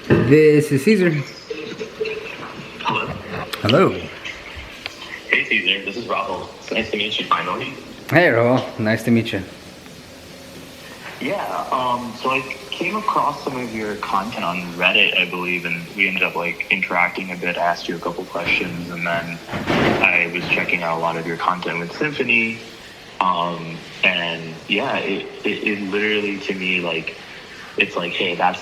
This is Caesar. Hello. Hello. Hey Caesar, this is Rahul. It's nice to meet you finally. Hey, Rahul. Nice to meet you. Yeah, so I came across some of your content on Reddit, I believe, and we ended up like interacting a bit, asked you a couple questions, and then I was checking out a lot of your content with Symphony. And yeah, it literally to me like it's like, hey, that's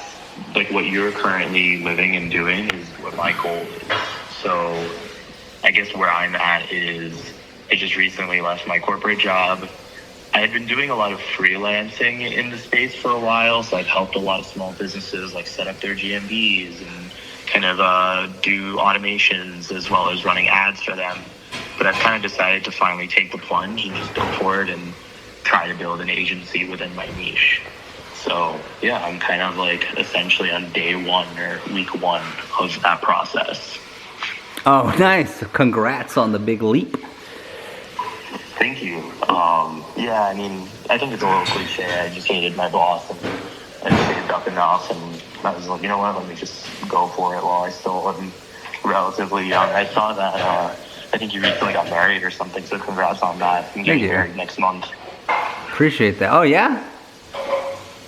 like what you're currently living and doing is what my goal is. So I guess where I'm at is I just recently left my corporate job. I had been doing a lot of freelancing in the space for a while, so I've helped a lot of small businesses like set up their GMBs and kind of do automations as well as running ads for them. But I've kind of decided to finally take the plunge and just go for it and try to build an agency within my niche. So yeah, I'm kind of like essentially on day one or week one of that process. Oh, nice. Congrats on the big leap. Thank you. Yeah, I mean, I think it's a little cliche. I just hated my boss and I saved up enough and I was like, you know what, let me just go for it while I still am relatively young. I saw that, I think you recently got married or something, so congrats on that. I'm getting married next month. Appreciate that. Oh, yeah?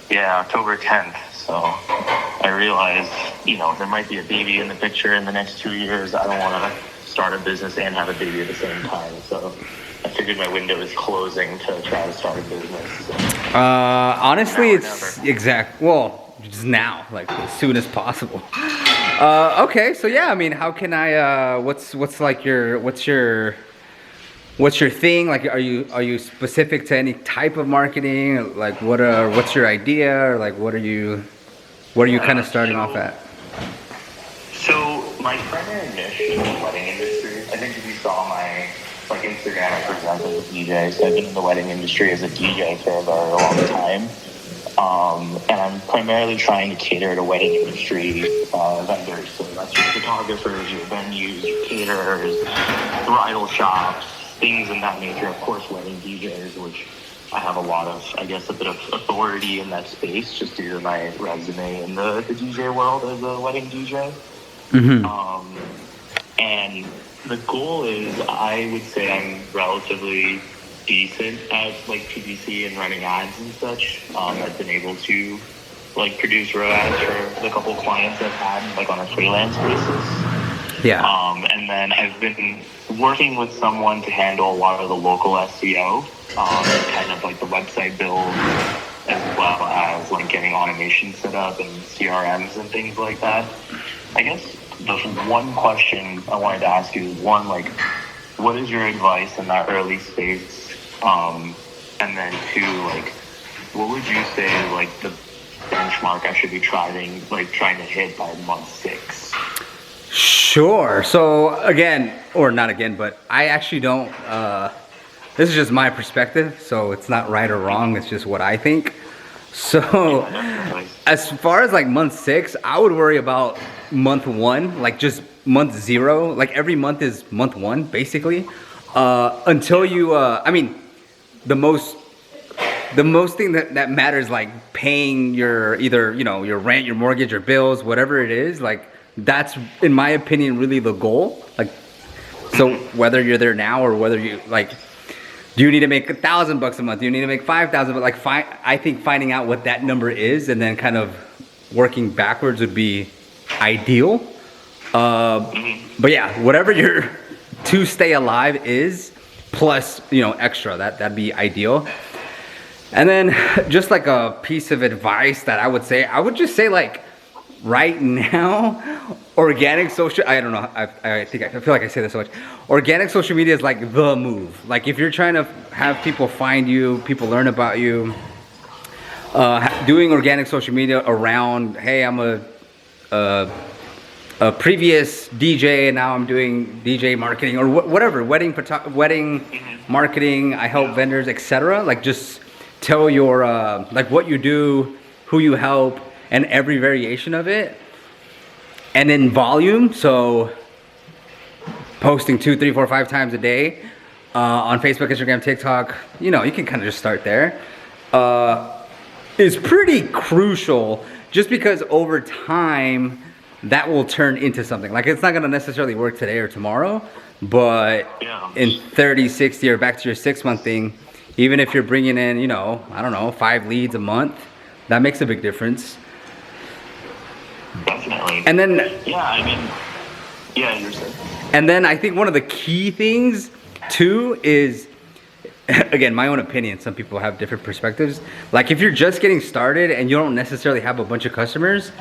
Yeah, October 10th. So I realized, you know, there might be a baby in the picture in the next 2 years. I don't want to start a business and have a baby at the same time. So I figured my window is closing to try to start a business. So Honestly, it's well, just now, like as soon as possible. Okay, so yeah, I mean, how can I, what's like what's your thing? Like, are you specific to any type of marketing? Like, what's your idea? Or like, what are you kind of starting off at? So my primary niche is the wedding industry. I think if you saw my Instagram, I present as a DJ. So I've been in the wedding industry as a DJ for a very long time. And I'm primarily trying to cater to wedding industry vendors. So that's your photographers, your venues, your caterers, bridal shops, things in that nature. Of course, wedding DJs, which I have a lot of, I guess, a bit of authority in that space just due to my resume in the DJ world as a wedding DJ. Mm-hmm. And the goal is, I would say I'm relatively decent at like PPC and running ads and such. I've been able to like produce ROAS for the couple clients I've had like on a freelance basis. Yeah. And then I've been working with someone to handle a lot of the local SEO, kind of like the website build, as well as like getting automation set up and CRMs and things like that. I guess the one question I wanted to ask you is one, like, what is your advice in that early space? And then two, like, what would you say like the benchmark I should be trying to hit by month 6? Sure. So again, or not again, but I actually don't, this is just my perspective, so it's not right or wrong, it's just what I think. So as far as like month 6, I would worry about month 1, like just month 0, like every month is month 1 basically, until you, I mean, the most thing that matters, like paying your either, you know, your rent, your mortgage, your bills, whatever it is, like that's in my opinion really the goal. Like, so whether you're there now or whether you like, do you need to make $1,000 a month? Do you need to make 5,000? But like, I think finding out what that number is and then kind of working backwards would be ideal. But yeah, whatever your to stay alive is, plus, you know, extra, that'd be ideal. And then just like a piece of advice that I would just say like, right now, organic social, I don't know, I feel like I say this so much. Organic social media is like the move. Like if you're trying to have people find you, people learn about you, doing organic social media around, hey, I'm a previous DJ and now I'm doing DJ marketing or whatever, wedding marketing, I help vendors, etc. Like just tell your, like what you do, who you help, and every variation of it, and in volume. So posting 2, 3, 4, 5 times a day on Facebook, Instagram, TikTok, you know, you can kind of just start there. Is pretty crucial just because over time that will turn into something. Like it's not going to necessarily work today or tomorrow, but Yeah. in 30, 60, or back to your 6-month thing, even if you're bringing in, you know, I don't know, 5 leads a month, that makes a big difference. Definitely. And then, Yeah, I mean, yeah, you're saying. and then I think one of the key things too is, again, my own opinion, some people have different perspectives. Like if you're just getting started and you don't necessarily have a bunch of customers,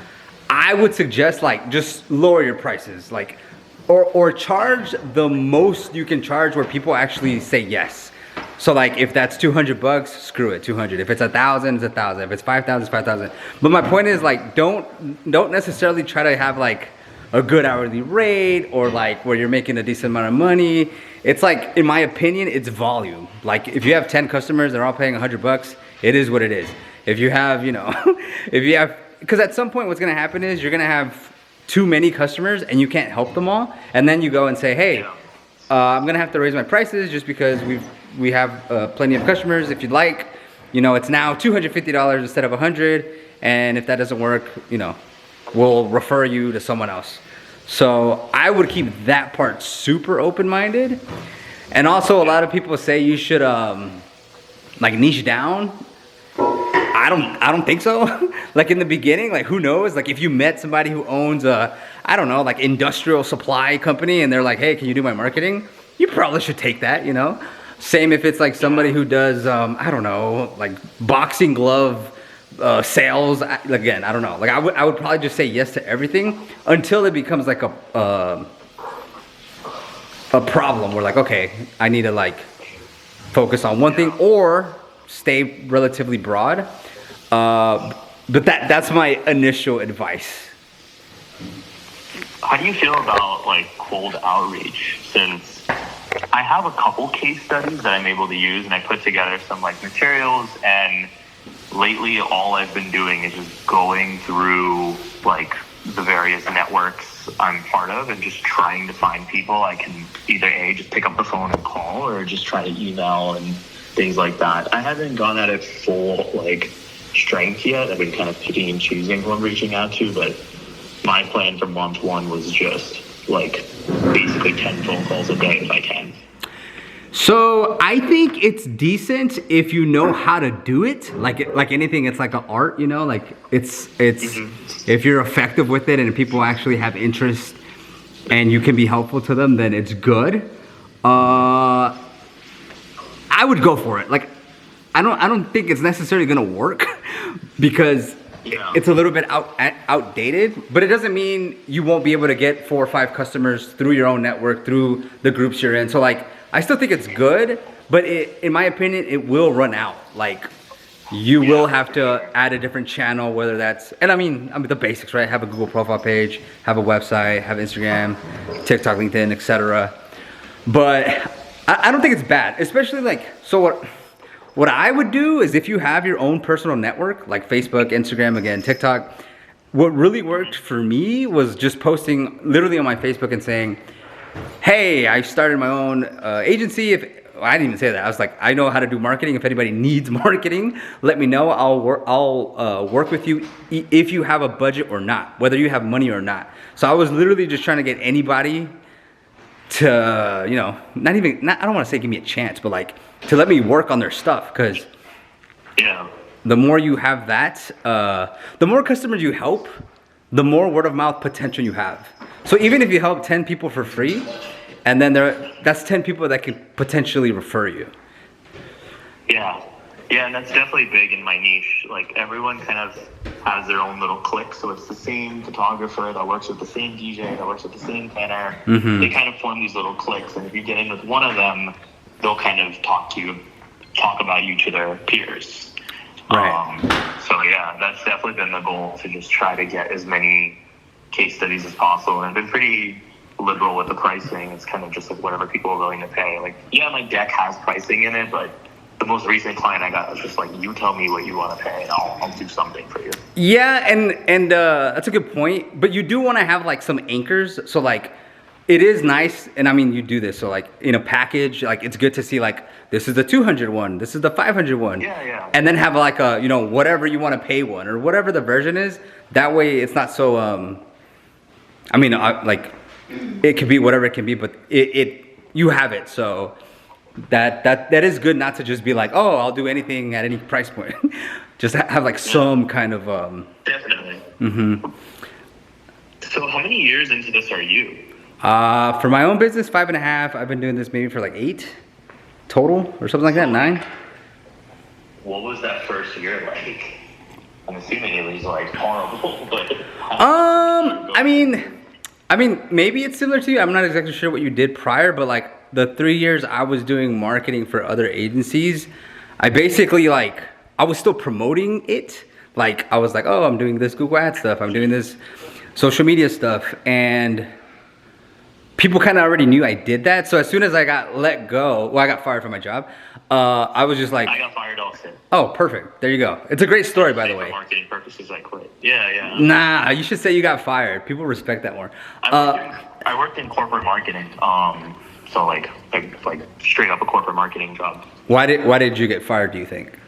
I would suggest like just lower your prices, like, or charge the most you can charge where people actually say yes. So like if that's $200, screw it, 200. If it's 1,000, it's 1,000. If it's 5,000, it's 5,000. But my point is like, don't necessarily try to have like a good hourly rate or like where you're making a decent amount of money. It's like, in my opinion, it's volume. Like if you have 10 customers, they're all paying $100, it is what it is. If you have, you know, if you have, because at some point what's gonna happen is you're gonna have too many customers and you can't help them all. And then you go and say, hey, I'm gonna have to raise my prices just because we have plenty of customers. If you'd like, you know, it's now $250 instead of $100. And if that doesn't work, you know, we'll refer you to someone else. So I would keep that part super open-minded. And also a lot of people say you should like niche down. I don't think so. Like in the beginning, like who knows? Like if you met somebody who owns a, I don't know, like industrial supply company and they're like, hey, can you do my marketing? You probably should take that, you know? Same if it's like somebody who does, I don't know, like boxing glove sales. Again, I don't know. Like I would probably just say yes to everything until it becomes like a problem where like, okay, I need to like focus on one thing or stay relatively broad. But that's my initial advice. How do you feel about like cold outreach? Since I have a couple case studies that I'm able to use, and I put together some like materials, and lately all I've been doing is just going through like the various networks I'm part of and just trying to find people I can either just pick up the phone and call, or just try to email and things like that. I haven't gone at it full like strength yet. I've been kind of picking and choosing who I'm reaching out to, but my plan for month 1 was just like basically 10 phone calls a day if I can. So I think it's decent if you know how to do it. Like anything, it's like an art, you know. Like it's if you're effective with it and people actually have interest and you can be helpful to them, then it's good. I would go for it. Like I don't think it's necessarily gonna work because it's a little bit outdated, but it doesn't mean you won't be able to get 4 or 5 customers through your own network, through the groups you're in. So like, I still think it's good, but in my opinion, it will run out. Like you will have to add a different channel, whether that's, and I mean the basics, right? Have a Google profile page, have a website, have Instagram, TikTok, LinkedIn, etc. But I don't think it's bad, especially like, so what I would do is if you have your own personal network, like Facebook, Instagram, again, TikTok, what really worked for me was just posting literally on my Facebook and saying, hey, I started my own agency. I didn't even say that. I was like, I know how to do marketing. If anybody needs marketing, let me know. I'll work with you if you have a budget or not, whether you have money or not. So I was literally just trying to get anybody to, you know, I don't want to say give me a chance, but like to let me work on their stuff, because the more you have that, the more customers you help, the more word of mouth potential you have. So even if you help 10 people for free, and then that's 10 people that can potentially refer you. Yeah, and that's definitely big in my niche. Like everyone kind of has their own little clique, so it's the same photographer that works with the same DJ, that works with the same planner. They kind of form these little cliques, and if you get in with one of them, they'll kind of talk about you to their peers. Right. So yeah, that's definitely been the goal, to just try to get as many case studies as possible. And I've been pretty liberal with the pricing. It's kind of just like whatever people are willing to pay. Like, yeah, my deck has pricing in it, but the most recent client I got was just like, you tell me what you want to pay and I'll do something for you. Yeah, and that's a good point. But you do want to have like some anchors. So like, it is nice, and I mean, you do this, so like in a package, like it's good to see like this is the 200 one, this is the 500 one, Yeah. and then have like a, you know, whatever you want to pay one or whatever the version is. That way, it's not so. I mean, like it can be whatever it can be, but you have it, so that is good. Not to just be like, oh, I'll do anything at any price point. Just have like some kind of. Definitely. Mm-hmm. So how many years into this are you? For my own business, 5.5. I've been doing this maybe for like 8 total or something like that, 9. What was that first year like? I'm assuming it was like horrible, but I mean, maybe it's similar to you. I'm not exactly sure what you did prior, but like the 3 years I was doing marketing for other agencies, I basically like, I was still promoting it. Like I was like, oh, I'm doing this Google Ads stuff, I'm doing this social media stuff, and people kind of already knew I did that. So as soon as I got let go, well, I got fired from my job. I was just like, I got fired also. oh, perfect. There you go. It's a great story, by the way. For marketing purposes, I quit. Yeah. Nah, you should say you got fired. People respect that more. I worked in corporate marketing. So like straight up a corporate marketing job. Why did you get fired, do you think?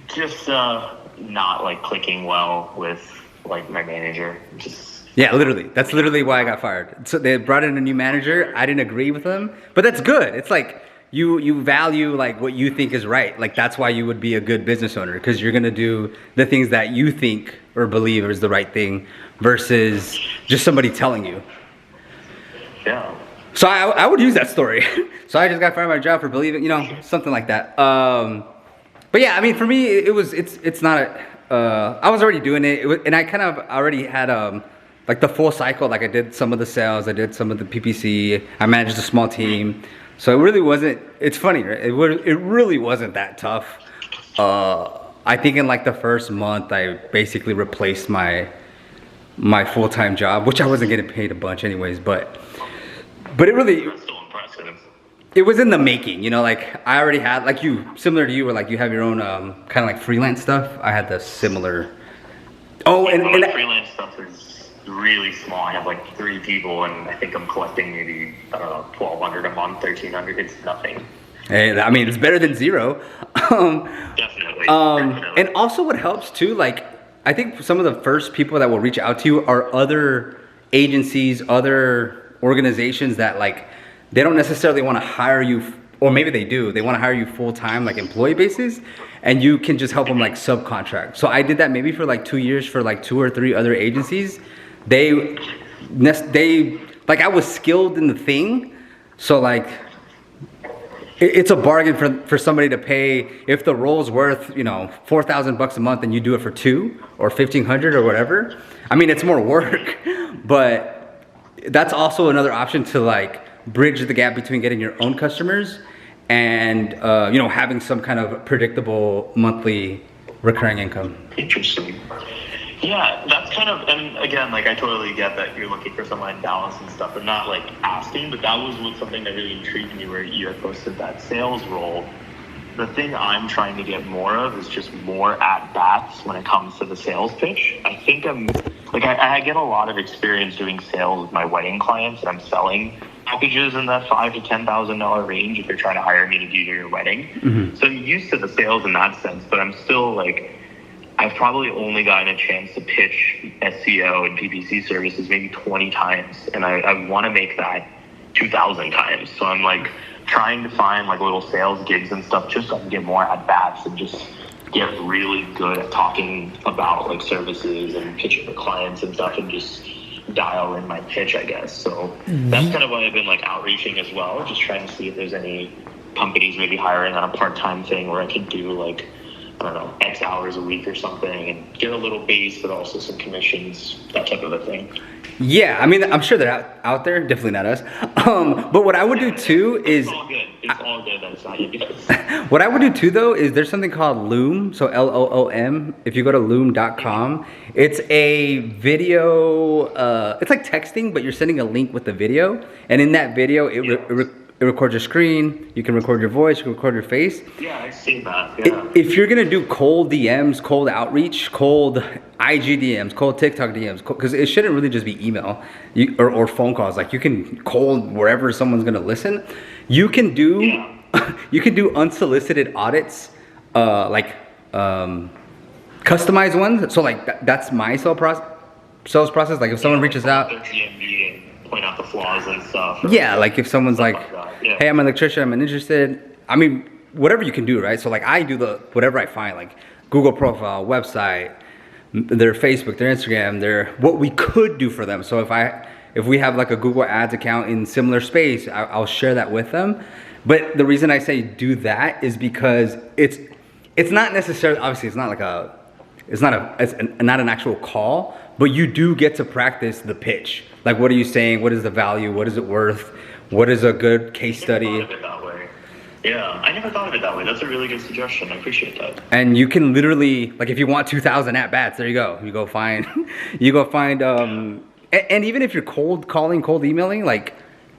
Just not like clicking well with like my manager. Yeah, literally. That's literally why I got fired. So they brought in a new manager. I didn't agree with them, but that's good. It's like you value like what you think is right. Like that's why you would be a good business owner, because you're gonna do the things that you think or believe is the right thing versus just somebody telling you. Yeah. So I would use that story. So I just got fired from my job for believing, you know, something like that. But yeah, I mean, for me, it's not I was already doing it, and I kind of already had like the full cycle. Like I did some of the sales, I did some of the PPC, I managed a small team. So it really wasn't, it's funny, right? It really wasn't that tough. I think in like the first month, I basically replaced my full-time job, which I wasn't getting paid a bunch anyways, but it really, That's still impressive. it was in the making, you know, like I already had, like you, similar to you, where like you have your own kind of like freelance stuff. I had the similar, My freelance stuff is really small. I have like 3 people, and I think I'm collecting maybe, I don't know, $1,200 a month, $1,300. It's nothing. Hey, I mean, it's better than 0. Definitely. And also what helps too, like, I think some of the first people that will reach out to you are other agencies, other organizations that like, they don't necessarily want to hire you, or maybe they do, they want to hire you full-time, like employee basis, and you can just help them like subcontract. So I did that maybe for like 2 years for like 2 or 3 other agencies. They like, I was skilled in the thing. So like, it's a bargain for somebody to pay. If the role's worth, you know, $4,000 a month and you do it for 2 or 1,500 or whatever, I mean, it's more work, but that's also another option to like bridge the gap between getting your own customers and, you know, having some kind of predictable monthly recurring income. Interesting. Yeah, that's kind of, and again, like I totally get that you're looking for some like balance and stuff, and not like asking, but that was something that really intrigued me where you had posted that sales role. The thing I'm trying to get more of is just more at bats when it comes to the sales pitch. I think I get a lot of experience doing sales with my wedding clients, and I'm selling packages in that $5,000 to $10,000 range if you're trying to hire me to do your wedding. Mm-hmm. So I'm used to the sales in that sense, but I'm still like, I've probably only gotten a chance to pitch SEO and PPC services maybe 20 times, and I want to make that 2,000 times. So I'm like trying to find like little sales gigs and stuff just so I can get more at bats and just get really good at talking about like services and pitching for clients and stuff, and just dial in my pitch, I guess. So that's kind of why I've been like outreaching as well, just trying to see if there's any companies maybe hiring on a part-time thing where I could do like, I don't know, X hours a week or something and get a little base, but also some commissions, that type of a thing. Yeah, I mean, I'm sure they're out there, definitely not us. But what I would do too is... It's all good. It's all good that it's not you guys. What I would do too though is there's something called Loom, so Loom. If you go to loom.com, it's a video, it's like texting, but you're sending a link with the video. And in that video, it records your screen, you can record your voice, you can record your face. Yeah, I've seen that, yeah. If you're gonna do cold DMs, cold outreach, cold IG DMs, cold TikTok DMs, because it shouldn't really just be email or phone calls. Like you can cold wherever someone's gonna listen. You can do you can do unsolicited audits, customized ones. So like that's my sales process. Like if someone reaches out, their GMB and point out the flaws and stuff. yeah, like if someone's like, yeah. hey, I'm an electrician, I'm interested. I mean, whatever you can do, right? So like I do the whatever I find, like Google profile, website, their Facebook, their Instagram, their what we could do for them. So if we have like a Google Ads account in similar space, I'll share that with them. But the reason I say do that is because it's not necessarily, obviously it's not an actual call, but you do get to practice the pitch. Like what are you saying? What is the value? What is it worth? What is a good case study? Yeah, I never thought of it that way. That's a really good suggestion. I appreciate that. And you can literally, like, if you want 2,000 at bats, there you go. You go find, and even if you're cold calling, cold emailing, like,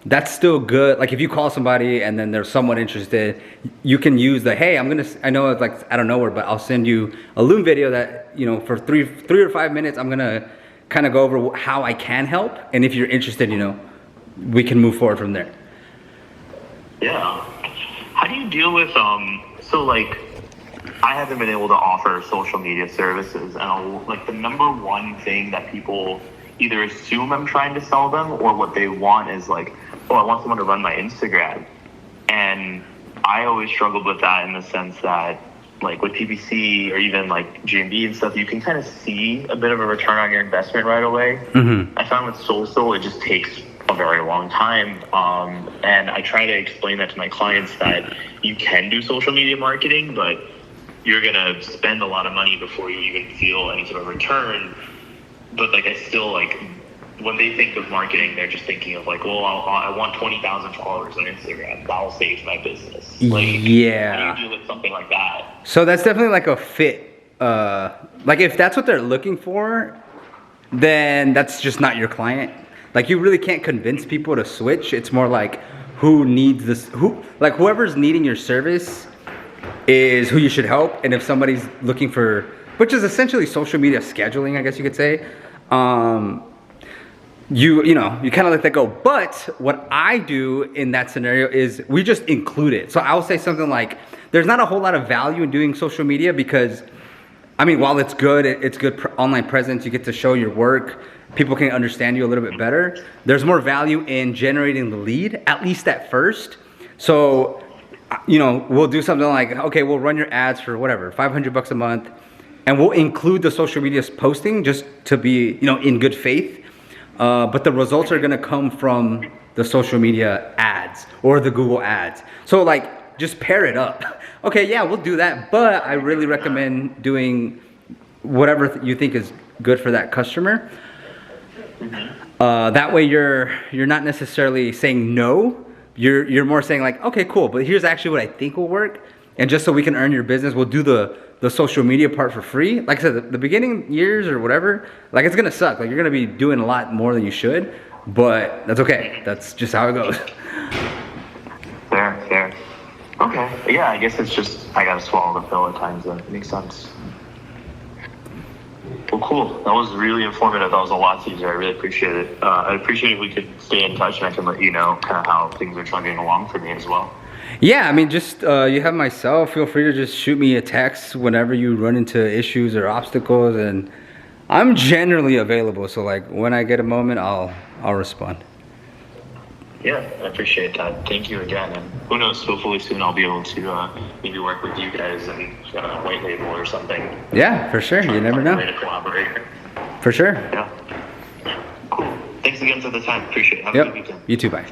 that's still good. Like, if you call somebody and then there's someone interested, you can use the, hey, I know it's like out of nowhere, but I'll send you a Loom video that, you know, for three or 5 minutes, I'm gonna kind of go over how I can help. And if you're interested, you know, we can move forward from there. Yeah. How do you deal with, so like, I haven't been able to offer social media services, and like the number one thing that people either assume I'm trying to sell them, or what they want is like, oh, I want someone to run my Instagram. And I always struggled with that in the sense that, like with PPC or even like GMB and stuff, you can kind of see a bit of a return on your investment right away. Mm-hmm. I found with social, it just takes a very long time. And I try to explain that to my clients that you can do social media marketing, but you're going to spend a lot of money before you even feel any sort of return. But like, I still like, when they think of marketing, they're just thinking of like, well, I want 20,000 followers on Instagram. That'll save my business. Like, yeah. How do you deal with something like that? So that's definitely like a fit. Like if that's what they're looking for, then that's just not your client. Like you really can't convince people to switch. It's more like who needs this, whoever's needing your service is who you should help. And if somebody's looking for, which is essentially social media scheduling, I guess you could say, you kind of let that go. But what I do in that scenario is we just include it. So I'll say something like, there's not a whole lot of value in doing social media because, I mean, while it's good, it's good online presence, you get to show your work, people can understand you a little bit better. There's more value in generating the lead, at least at first. So, we'll do something like, okay, we'll run your ads for whatever, $500 a month, and we'll include the social media posting just to be, in good faith. But the results are gonna come from the social media ads or the Google ads. So like, just pair it up. Okay, yeah, we'll do that, but I really recommend doing whatever you think is good for that customer. That way you're not necessarily saying no. You're more saying like, okay, cool, but here's actually what I think will work. And just so we can earn your business, we'll do the social media part for free. Like I said, the beginning years or whatever, like it's gonna suck. Like you're gonna be doing a lot more than you should, but that's okay. That's just how it goes. Fair. Okay, yeah, I guess it's just, I gotta swallow the pill at times then. It makes sense. Well, cool. That was really informative. That was a lot easier. I really appreciate it. I'd appreciate if we could stay in touch and I can let you know kind of how things are chugging along for me as well. Yeah, I mean, just you have my cell. Feel free to just shoot me a text whenever you run into issues or obstacles, and I'm generally available. So like when I get a moment, I'll respond. Yeah, I appreciate that. Thank you again. And who knows, hopefully soon I'll be able to maybe work with you guys and white label or something. Yeah, for sure. You never know. Way to collaborate. For sure. Yeah. Cool. Thanks again for the time. Appreciate it. Have a good weekend. You too. Bye.